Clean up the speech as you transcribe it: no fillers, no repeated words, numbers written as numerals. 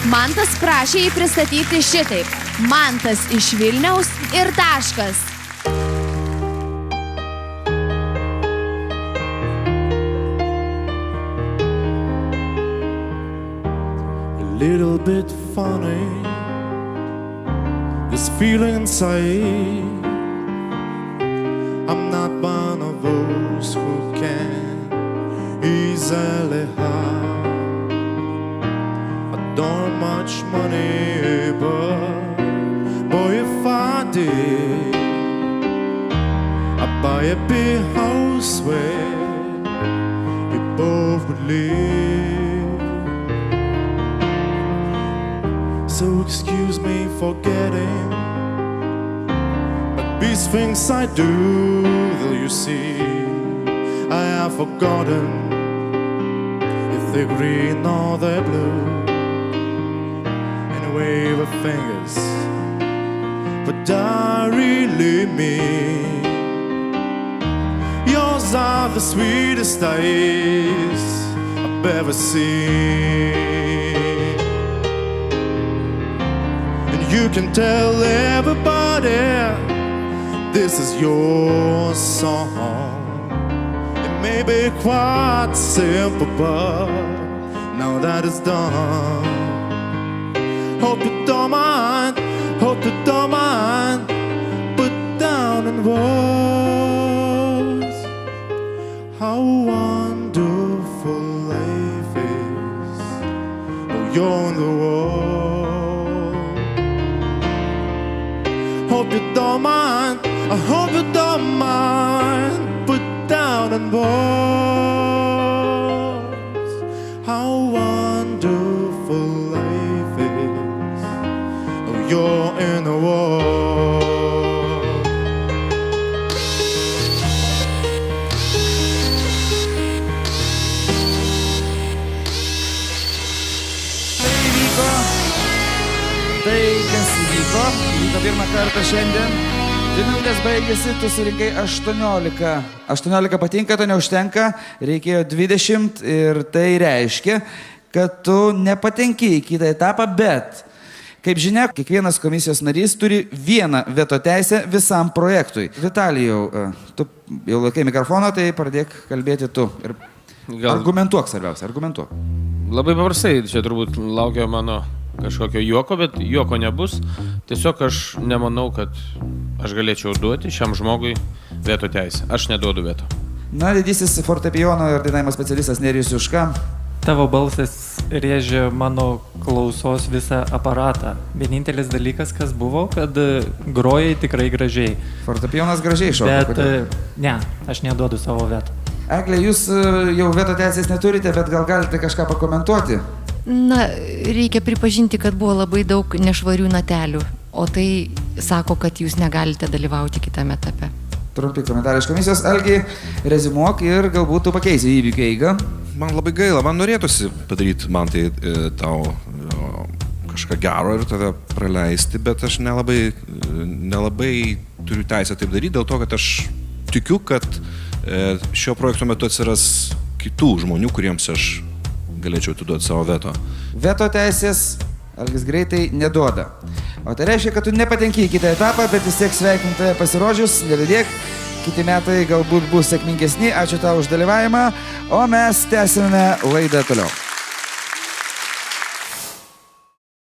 Mantas prašė jį pristatyti šitaip. Mantas iš Vilniaus ir taškas. A little bit funny, this feeling inside. I'm not one of those who can easily hide. I don't have much money, but boy, if I did, I'd buy a big house where we both would live. So excuse me for getting, but these things I do, though you see, I have forgotten if they're green or they're blue. And wave of fingers, but I really mean, yours are the sweetest eyes I've ever seen. You can tell everybody this is your song. It may be quite simple, but now that it's done, hope you don't mind, hope you don't mind. Put down in words how wonderful life is. Oh, you're in the world. Hope you don't mind, I hope you don't mind. Put down in words how wonderful life is. Oh, you're in the world. Tai kas įvyko pirmą kartą šiandien. 2 minutės baigėsi, tu surinkai 18. 18 patinka, to neužtenka, reikėjo 20 ir tai reiškia, kad tu nepatenki į kitą etapą, bet, kaip žinia, kiekvienas komisijos narys turi vieną veto teisę visam projektui. Vitalijau, tu jau laikai mikrofoną, tai pradėk kalbėti tu. Ir argumentuok svarbiausia, argumentuok. Labai paprastai, čia turbūt laukia mano kažkokio juoko, bet juoko nebus. Tiesiog aš nemanau, kad aš galėčiau duoti šiam žmogui veto teisę. Aš neduodu veto. Na, didysis fortepijono ir dainavimo specialistas Nerijus Juška. Tavo balsas rėžė mano klausos visą aparatą. Vienintelis dalykas, kas buvo, kad grojai tikrai gražiai. Fortepijonas gražiai šoka. Bet ne, aš neduodu savo veto. Egle, jūs jau veto teisės neturite, bet gal galite kažką pakomentuoti? Na, reikia pripažinti, kad buvo labai daug nešvarių natelių, o tai sako, kad jūs negalite dalyvauti kitame etape. Trumpi komentarai iš komisijos. Algi, rezimuok ir galbūt tu pakeisi įvykių eigą. Man labai gaila, man norėtųsi padaryti man tai tau kažką gero ir tave praleisti, bet aš nelabai turiu teisę taip daryti, dėl to, kad aš tikiu, kad šio projekto metu atsiras kitų žmonių, kuriems aš galėčiau atiduoti savo veto. Veto teisės Algis greitai neduoda. O tai reiškia, kad tu nepatenki į kitą etapą, bet vis tiek sveikinu tave pasirodžius, nedėdėk. Kiti metai galbūt bus sėkmingesni. Ačiū tau už dalyvavimą, o mes tęsime laidą toliau.